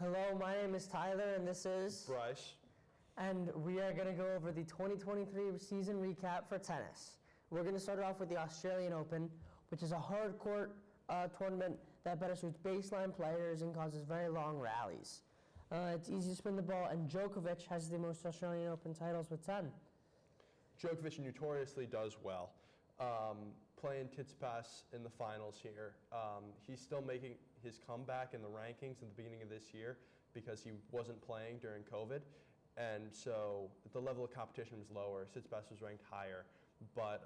Hello, my name is Tyler, and this is Bryce. And we are going to go over the 2023 season recap for tennis. We're going to start off with the Australian Open, which is a hard court tournament that better suits baseline players and causes very long rallies. It's easy to spin the ball, and Djokovic has the most Australian Open titles with 10. Djokovic notoriously does well. Playing Tsitsipas in the finals here. He's still making his comeback in the rankings at the beginning of this year because he wasn't playing during COVID. And so the level of competition was lower. Tsitsipas was ranked higher, but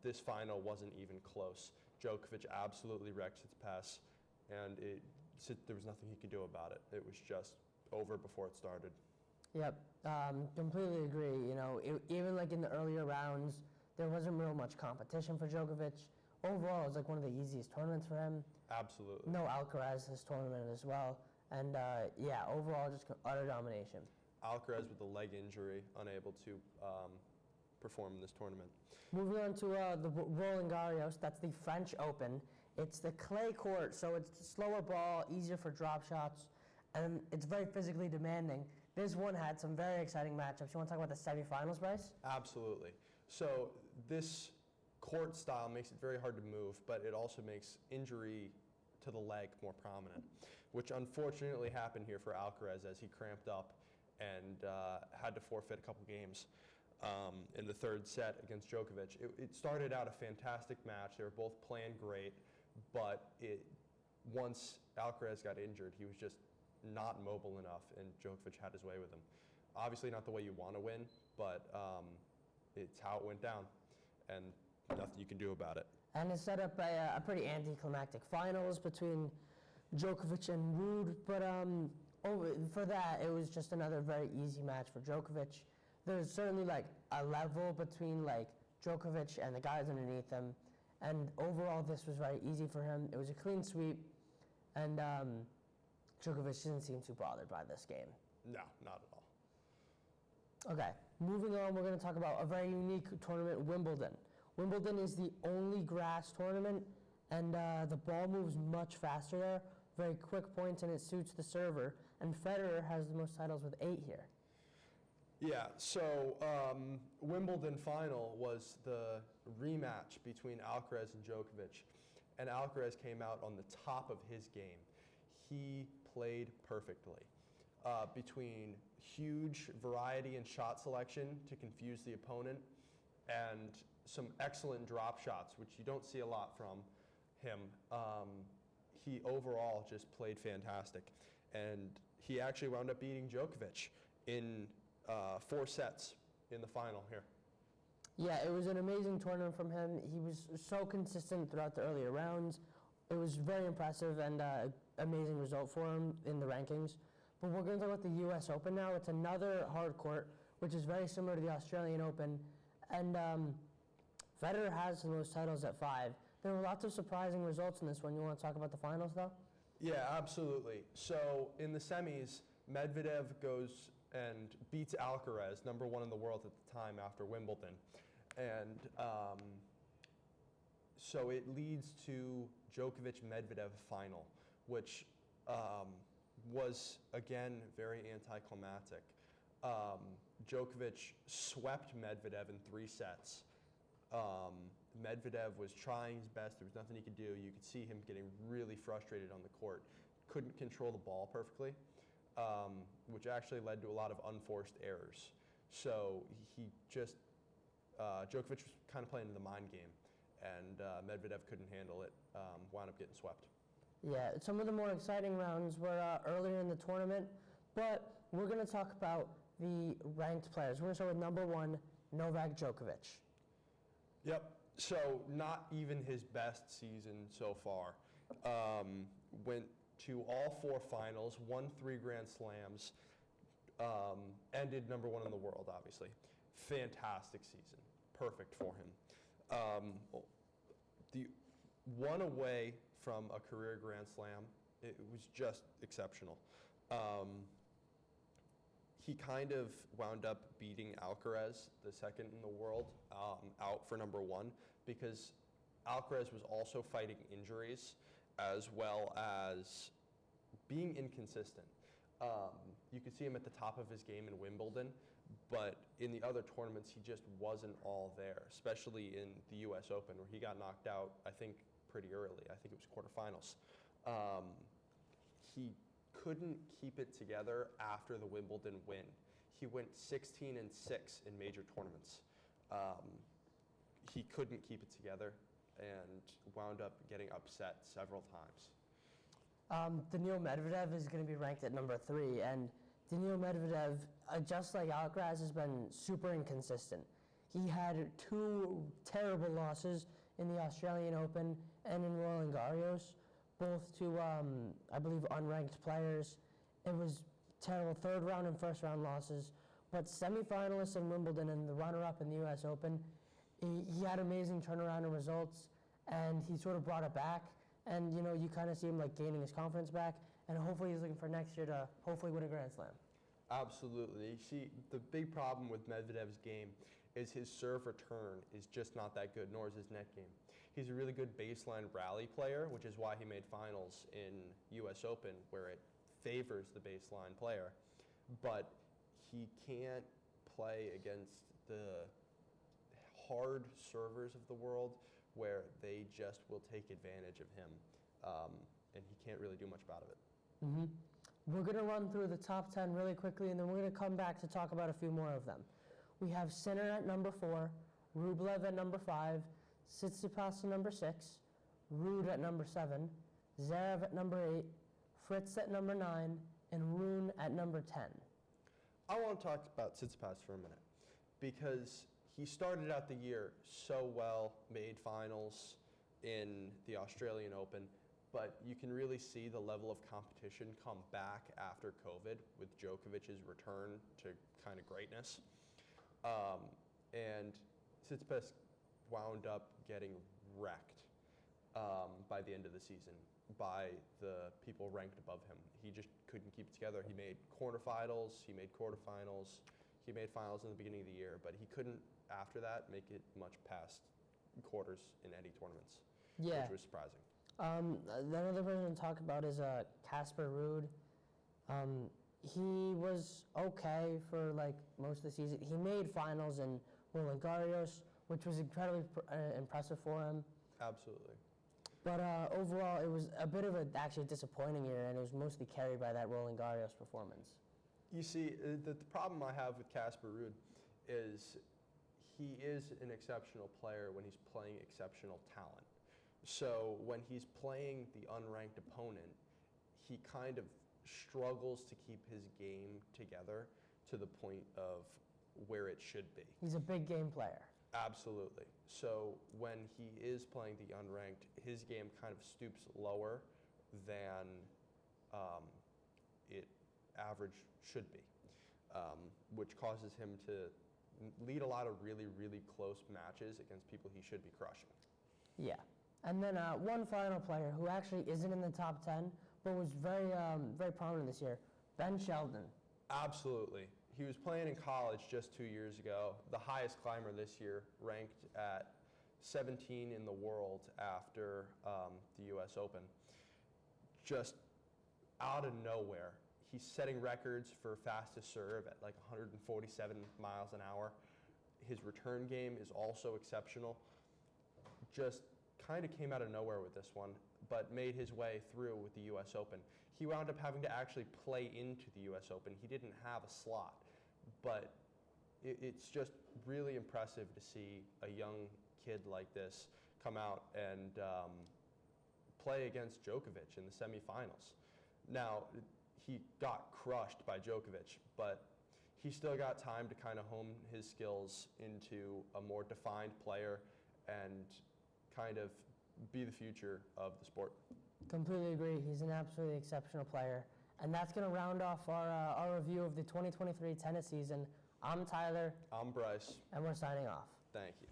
this final wasn't even close. Djokovic absolutely wrecked Tsitsipas, and there was nothing he could do about it. It was just over before it started. Yep, completely agree. You know, even like in the earlier rounds, there wasn't real much competition for Djokovic. Overall, it was like one of the easiest tournaments for him. Absolutely. No Alcaraz this tournament as well. And yeah, overall, just utter domination. Alcaraz with the leg injury, unable to perform in this tournament. Moving on to the Roland Garros, that's the French Open. It's the clay court, so it's a slower ball, easier for drop shots, and it's very physically demanding. This one had some very exciting matchups. You want to talk about the semifinals, Bryce? Absolutely. So this court style makes it very hard to move, but it also makes injury to the leg more prominent, which unfortunately happened here for Alcaraz as he cramped up and had to forfeit a couple games in the third set against Djokovic. It started out a fantastic match. They were both playing great, but once Alcaraz got injured, he was just not mobile enough, and Djokovic had his way with him. Obviously not the way you want to win, but it's how it went down, and nothing you can do about it. And it set up a pretty anticlimactic finals between Djokovic and Ruud, but for that, it was just another very easy match for Djokovic. There's certainly like a level between like Djokovic and the guys underneath him, and overall this was very easy for him. It was a clean sweep, and Djokovic didn't seem too bothered by this game. No, not at all. Okay, moving on, we're going to talk about a very unique tournament, Wimbledon. Wimbledon is the only grass tournament, and the ball moves much faster there. Very quick points, and it suits the server. And Federer has the most titles with 8 here. Yeah, so Wimbledon final was the rematch between Alcaraz and Djokovic, and Alcaraz came out on the top of his game. He played perfectly. Between huge variety in shot selection to confuse the opponent and some excellent drop shots, which you don't see a lot from him, he overall just played fantastic. And he actually wound up beating Djokovic in 4 sets in the final here. Yeah, it was an amazing tournament from him. He was so consistent throughout the earlier rounds. It was very impressive and amazing result for him in the rankings. But we're going to talk about the U.S. Open now. It's another hard court, which is very similar to the Australian Open. And Federer has the most titles at 5. There were lots of surprising results in this one. You want to talk about the finals, though? Yeah, absolutely. So in the semis, Medvedev goes and beats Alcaraz, number 1 in the world at the time after Wimbledon. And so it leads to Djokovic-Medvedev final, which was, again, very anticlimactic. Djokovic swept Medvedev in 3 sets. Medvedev was trying his best. There was nothing he could do. You could see him getting really frustrated on the court. Couldn't control the ball perfectly, which actually led to a lot of unforced errors. So Djokovic was kind of playing the mind game, and Medvedev couldn't handle it, wound up getting swept. Yeah, some of the more exciting rounds were earlier in the tournament, but we're going to talk about the ranked players. We're going to start with number 1, Novak Djokovic. Yep, so not even his best season so far. Went to all 4 finals, won 3 Grand Slams, ended number 1 in the world, obviously. Fantastic season, perfect for him. The one away from a career Grand Slam, it was just exceptional. He kind of wound up beating Alcaraz, the 2nd in the world, out for number 1, because Alcaraz was also fighting injuries as well as being inconsistent. You could see him at the top of his game in Wimbledon, but in the other tournaments, he just wasn't all there, especially in the U.S. Open, where he got knocked out, I think, pretty early. I think it was quarterfinals. He couldn't keep it together after the Wimbledon win. He went 16-6 in major tournaments. He couldn't keep it together and wound up getting upset several times. Daniil Medvedev is going to be ranked at number 3, and Daniil Medvedev, just like Alcaraz, has been super inconsistent. He had 2 terrible losses in the Australian Open and in Roland Garros, both to, I believe, unranked players. It was terrible third round and first round losses, but semifinalists in Wimbledon and the runner-up in the U.S. Open, he had amazing turnaround and results, and he sort of brought it back. And, you kind of see him like gaining his confidence back, and hopefully he's looking for next year to hopefully win a Grand Slam. Absolutely. You see, the big problem with Medvedev's game is his serve return is just not that good, nor is his net game. He's a really good baseline rally player, which is why he made finals in U.S. Open, where it favors the baseline player. But he can't play against the hard servers of the world, where they just will take advantage of him, and he can't really do much about it. Mm-hmm. We're going to run through the top 10 really quickly, and then we're going to come back to talk about a few more of them. We have Sinner at number 4, Rublev at number 5, Tsitsipas at number 6, Ruud at number 7, Zverev at number 8, Fritz at number 9, and Rune at number 10. I want to talk about Tsitsipas for a minute, because he started out the year so well, made finals in the Australian Open, but you can really see the level of competition come back after COVID with Djokovic's return to kind of greatness. And Tsitsipas wound up getting wrecked by the end of the season by the people ranked above him. He just couldn't keep it together. He made quarterfinals, he made quarterfinals, he made finals in the beginning of the year, but he couldn't, after that, make it much past quarters in any tournaments, which was surprising. Another person to talk about is Casper Ruud. He was okay for like most of the season. He made finals in Roland Garros, which was incredibly impressive for him. Absolutely. But overall, it was a bit of a actually disappointing year, and it was mostly carried by that Roland Garros performance. You see, the problem I have with Casper Ruud is he is an exceptional player when he's playing exceptional talent. So when he's playing the unranked opponent, he kind of struggles to keep his game together to the point of where it should be. He's a big game player. Absolutely. So when he is playing the unranked, his game kind of stoops lower than it average should be, which causes him to lead a lot of really, really close matches against people he should be crushing. Yeah. And then one final player who actually isn't in the top 10, but was very, very prominent this year, Ben Sheldon. Absolutely. He was playing in college just 2 years ago, the highest climber this year, ranked at 17 in the world after the U.S. Open. Just out of nowhere, he's setting records for fastest serve at like 147 miles an hour. His return game is also exceptional. Just kind of came out of nowhere with this one, but made his way through with the U.S. Open. He wound up having to actually play into the U.S. Open. He didn't have a slot, but it's just really impressive to see a young kid like this come out and play against Djokovic in the semifinals. Now, he got crushed by Djokovic, but he still got time to kind of hone his skills into a more defined player and kind of be the future of the sport. Completely agree. He's an absolutely exceptional player. And that's going to round off our review of the 2023 tennis season. I'm Tyler. I'm Bryce. And we're signing off. Thank you.